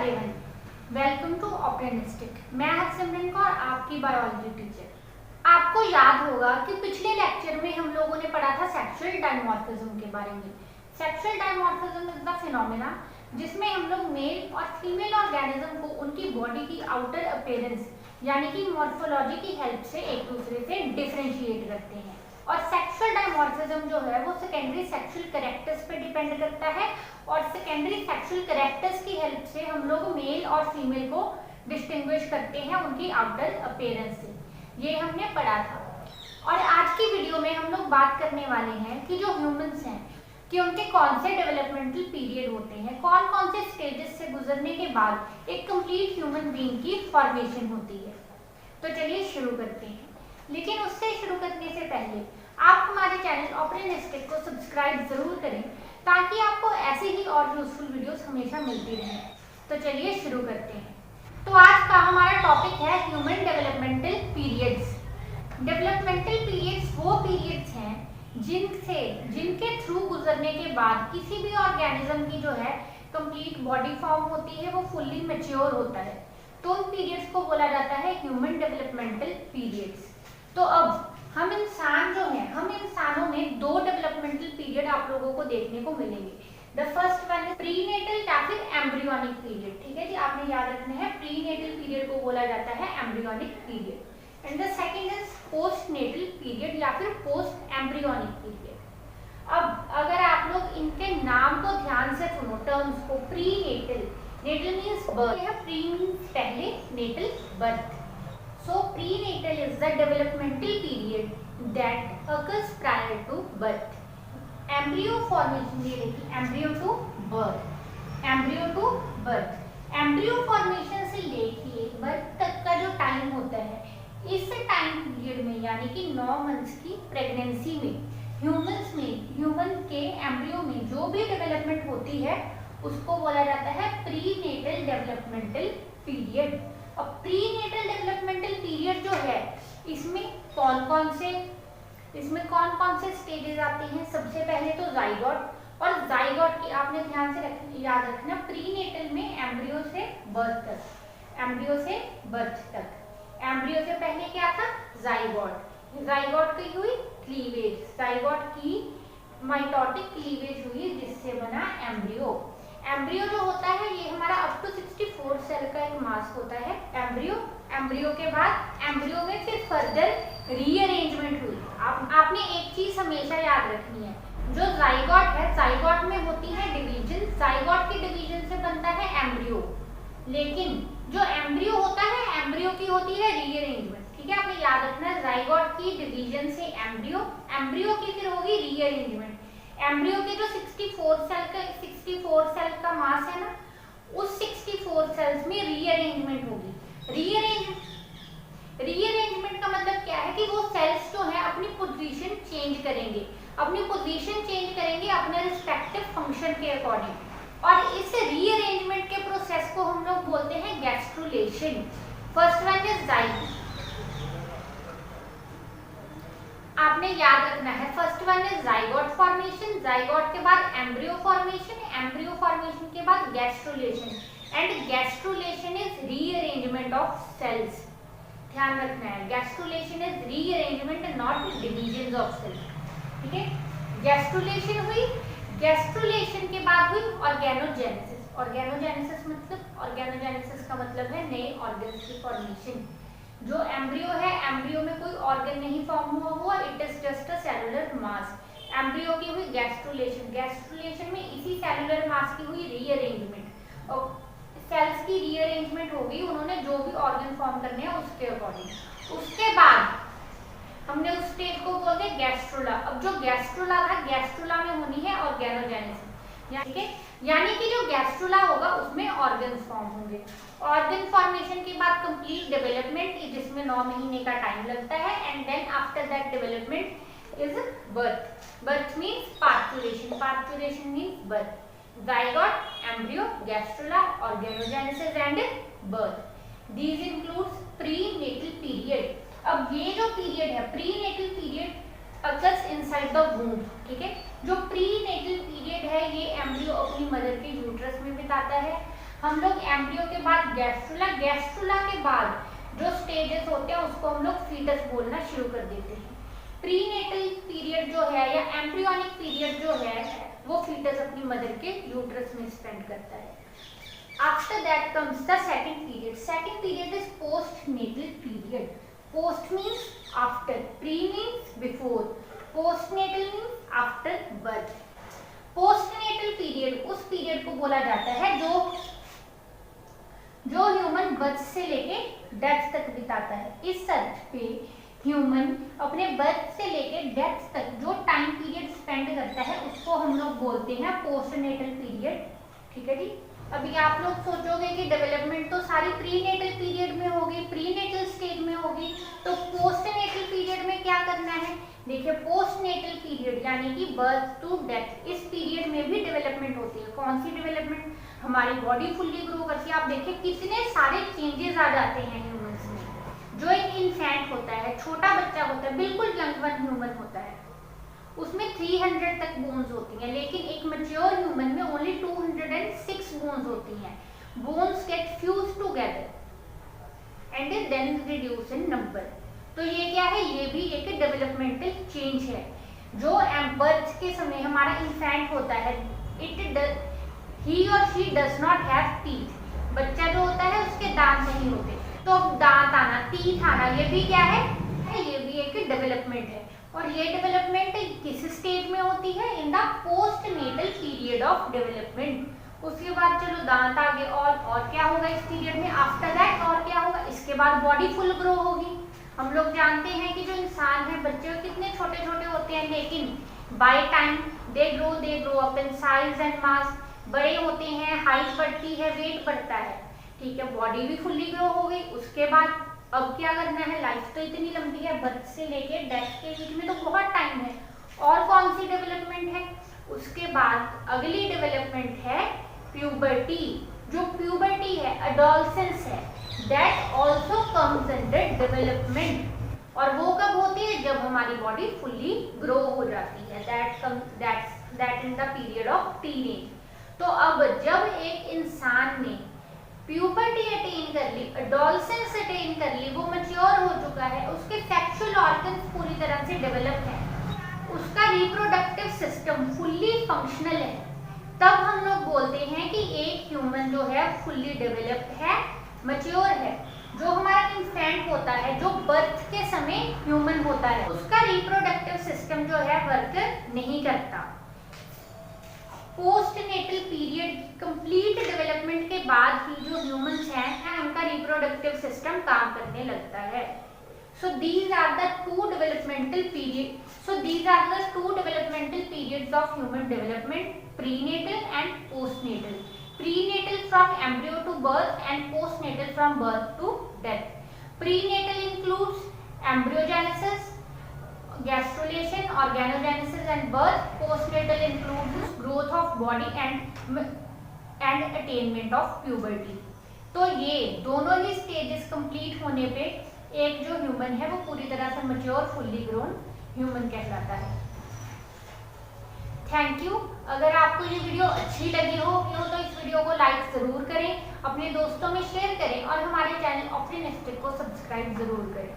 Everyone, welcome to optimistic. मैं हरसिमरन कौर, आपकी biology teacher. आपको याद होगा कि पिछले लेक्चर में हम लोगों ने पढ़ा था सेक्सुअल डायमॉर्फिज्म के बारे में। Sexual dimorphism is the phenomena जिसमें हम लोग मेल और फीमेल ऑर्गेनिज्म को उनकी बॉडी की आउटर अपीयरेंस यानी कि मॉर्फोलॉजी की हेल्प से एक दूसरे से डिफरेंशिएट करते हैं। और सेक्सुअल डायमॉर्फिज्म जो है वो सेकेंडरी सेक्सुअल कैरेक्टर्स पे डिपेंड करता है और सेकेंडरी सेक्सुअल कैरेक्टर्स की हेल्प से हम लोग मेल और फीमेल को डिस्टिंग्विश करते हैं उनकी आउटर अपीयरेंस से। ये हमने पढ़ा था। और आज की वीडियो में हम लोग बात करने वाले हैं कि जो ह्यूमंस हैं कि उनके कौन से डेवलपमेंटल पीरियड होते हैं, कौन कौन से स्टेजेस से गुजरने के बाद एक कंप्लीट ह्यूमन बीइंग की फॉर्मेशन होती है। तो चलिए शुरू करते हैं। लेकिन उससे शुरू करने से पहले आप हमारे चैनल ऑप्टिमिस्टिक को सब्सक्राइब जरूर करें ताकि आपको ऐसे ही और यूजफुल वीडियोस हमेशा मिलती रहें। तो चलिए शुरू करते हैं। तो आज का हमारा टॉपिक है human developmental periods. Developmental periods वो पीरियड्स हैं जिनके थ्रू गुजरने के बाद किसी भी ऑर्गेनिज्म की जो है कंप्लीट बॉडी फॉर्म होती है, वो फुल्ली मैच्योर होता है। तो उन पीरियड्स को बोला जाता है ह्यूमन डेवलपमेंटल पीरियड्स। तो अब हम इंसान जो हैं, हम इंसानों में दो डेवलपमेंटल पीरियड आप लोगों को देखने को मिलेंगे। The first one is prenatal या फिर एम्ब्रियोनिक पीरियड। ठीक है जी, आपने याद रखना है प्रीनेटल पीरियड को बोला जाता है embryonic period. And the second is postnatal period या फिर पोस्ट एम्ब्रियोनिक पीरियड। अब अगर आप लोग इनके नाम को ध्यान से सुनो, टर्म्स को, prenatal, natal means birth, pre means पहले, natal birth. So prenatal is the developmental period that occurs prior to birth. Embryo formation ये देखिए, embryo to birth, embryo to birth, embryo formation से लेके birth तक का जो time होता है, इस टाइम पीरियड में यानी कि 9 मंथ्स की प्रेगनेंसी में ह्यूमन के एम्ब्रियो में जो भी डेवलपमेंट होती है उसको बोला जाता है प्रीनेटल डेवलपमेंटल पीरियड। अब प्रीनेटल डेवलपमेंटल पीरियड जो है इसमें कौन कौन से स्टेजेस आते हैं। सबसे पहले तो जाइगोट, और जाइगोट की आपने ध्यान से याद रखना, प्रीनेटल में एम्ब्रियो से बर्थ तक, एम्ब्रियो से पहले क्या था, जाइगोट की हुई क्लीवेज, जाइगोट की माइटोटिक क्लीवेज हुई जिससे बना एम्ब्रियो। एम्ब्रियो जो होता है ये हमारा अप टू 64 सेल का एक मास होता है एम्ब्रियो के बाद एम्ब्रियो में फिर फर्दर रीअरेंजमेंट हुई। आपने एक चीज हमेशा याद रखनी है, जो जाइगोट है, जाइगोट में होती है डिवीजन, जाइगोट की डिवीजन से बनता है एम्ब्रियो, लेकिन जो एम्ब्रियो होता है एम्ब्रियो की होती है रीअरेंजमेंट। ठीक है, आपने याद रखना है, जाइगोट की डिवीजन से एम्ब्रियो की फिर होगी रीअरेंजमेंट। एम्ब्रियो के जो 64 सेल का मास है ना, उस 64 सेल्स में रीअरेंजमेंट होगी। रीअरेंजमेंट का मतलब क्या है कि वो सेल्स जो है अपनी पोजीशन चेंज करेंगे अपने रिस्पेक्टिव फंक्शन के अकॉर्डिंग। और इस रीअरेंजमेंट के प्रोसेस को हम लोग बोलते हैं gastrulation. First one is zygote, आपने याद रखना है, first one is zygote formation, zygote के बाद एम्ब्रियो फॉर्मेशन के बाद gastrulation, and gastrulation is rearrangement of cells. ध्यान रखना है, gastrulation is rearrangement not division of cells. ठीक है, गैस्ट्रुलेशन हुई, गैस्ट्रुलेशन के बाद हुई ऑर्गेनोजेनेसिस। ऑर्गेनोजेनेसिस का मतलब है नए ऑर्गन्स की फॉर्मेशन। जो एम्ब्रियो है, एम्ब्रियो में कोई ऑर्गन नहीं फॉर्म हुआ, it is just a cellular mass. Embryo की हुई गैस्ट्रुलेशन में इसी सेलुलर मास की हुई रीअरेंजमेंट, और सेल्स की रीअरेंजमेंट होगी, उन्होंने जो भी ऑर्गन फॉर्म करने हैं उसके अकॉर्डिंग। उसके बाद हमने उस स्टेज को बोलते हैं गैस्ट्रुला। अब जो गैस्ट्रुला था, गैस्ट्रुला में होनी है ऑर्गेनोजेनेसिस, यानी कि जो गैस्ट्रुला होगा उसमें ऑर्गन्स फॉर्म होंगे। ऑर्गन फॉर्मेशन के बाद कंप्लीट डेवलपमेंट जिसमें 9 महीने का टाइम लगता है, and then after that development is birth means parturition means birth. Zygote, embryo, gastrula, organogenesis and birth, these includes prenatal period. अब ये जो पीरियड है, prenatal period occurs inside the womb. ठीक है, जो प्रीनेटल पीरियड है ये एम्ब्रियो अपनी मदर के यूट्रस में बिताता है। हम लोग एम्ब्रियो के बाद गैस्ट्रुला के बाद जो स्टेजेस होते हैं उसको हम लोग फीटस बोलना शुरू कर देते हैं। प्रीनेटल पीरियड जो है या एम्ब्रियोनिक पीरियड जो है वो फीटस अपनी मदर के यूट्रस में स्पेंड करता है। After that comes the second period. Second period is postnatal period. Post means after, pre means before, postnatal means after birth. Postnatal period उस पीरियड को बोला जाता है जो ह्यूमन बर्थ से लेके डेथ तक बिताता है। इस अर्थ पे ह्यूमन अपने बर्थ से लेके डेथ तक जो टाइम पीरियड स्पेंड करता है उसको हम लोग बोलते हैं पोस्टनेटल पीरियड। ठीक है जी। अभी आप लोग सोचोगे कि डेवलपमेंट तो सारी प्रीनेटल पीरियड में होगी, प्रीनेटल स्टेज में होगी, तो पोस्टनेटल पीरियड में क्या करना है? देखिए, पोस्टनेटल पीरियड यानी कि बर्थ टू डेथ, इस पीरियड में भी डेवलपमेंट होती है। कौन सी डेवलपमेंट? हमारी बॉडी फुल्ली ग्रो करती है। आप देखिए कितने सारे चेंजेस आ जाते हैं ह्यूमंस में। जो एक इन्फेंट होता है, छोटा बच्चा होता है, बिल्कुल यंग वन ह्यूमन होता है, उसमें 300 तक बोन्स होती हैं, लेकिन एक मैच्योर ह्यूमन में ओनली 206 बोन्स होती हैं। Bones get fuse together and then reduce in number. तो ये क्या है? ये भी एक डेवलपमेंटल चेंज है। जो बर्थ के समय हमारा इन्फेंट होता है, ही और she does not have teeth. बच्चा जो होता है उसके दांत नहीं होते, तो दांत आना, टीथ आना, ये भी क्या है? ये भी एक डेवलपमेंट है। और ये डेवलपमेंट किस स्टेज में होती है? In the postnatal period of development. उसके बाद चलो दांत आ गए, और क्या होगा इस पीरियड में? आफ्टर दैट और क्या होगा? इसके बाद बॉडी फुल ग्रो होगी। हम लोग जानते हैं कि जो इंसान है, बच्चे कितने छोटे छोटे होते हैं, लेकिन by time they grow up in size and mass. बड़े होते हैं, हाइट बढ़ती है, वेट बढ़ता है। ठीक है, बॉडी भी फुल्ली ग्रो हो गई। उसके बाद अब क्या करना है? लाइफ तो इतनी लंबी है, बर्थ से लेके डेथ के बीच में तो बहुत टाइम है। और कौन सी डेवलपमेंट है? उसके बाद अगली डेवलपमेंट है प्यूबर्टी। जो प्यूबर्टी है, एडोलसेंस है, that also comes under development. और वो कब होती है? जब हमारी बॉडी फुल्ली ग्रो हो जाती है। That in the period of teenage. तो अब जब एक इंसान ने प्यूबर्टी अटेन कर ली, एडोलसेंस अटेन कर ली, वो मैच्योर हो चुका है, उसके सेक्सुअल ऑर्गन्स पूरी तरह से डेवलप है, उसका रिप्रोडक्टिव सिस्टम फुल्ली फंक्शनल है, तब हम लोग बोलते हैं कि एक ह्यूमन जो है फुल्ली डेवलप्ड है, मैच्योर है। जो हमारा इन्फेंट होता है, जो बर्थ के समय ह्यूमन होता है, उसका रिप्रोडक्टिव सिस्टम जो है वर्क नहीं करता। पोस्टनेटल पीरियड कंप्लीट डेवलपमेंट के बाद ही जो ह्यूमंस हैं उनका रिप्रोडक्टिव सिस्टम काम करने लगता है। So these are the two developmental periods of human development: prenatal and postnatal. Prenatal from embryo to birth and postnatal from birth to death. Prenatal includes embryogenesis, gastrulation, organogenesis and birth. Postnatal includes growth of body and attainment of puberty. तो ये दोनों ही stages complete होने पे एक जो human है वो पूरी तरह से मैच्योर फुल्ली ग्रोन ह्यूमन कहलाता है। Thank you. अगर आपको ये वीडियो अच्छी लगी हो तो इस वीडियो को लाइक जरूर करें, अपने दोस्तों में शेयर करें और हमारे चैनल ऑप्टिमिस्टिक को सब्सक्राइब जरूर करें।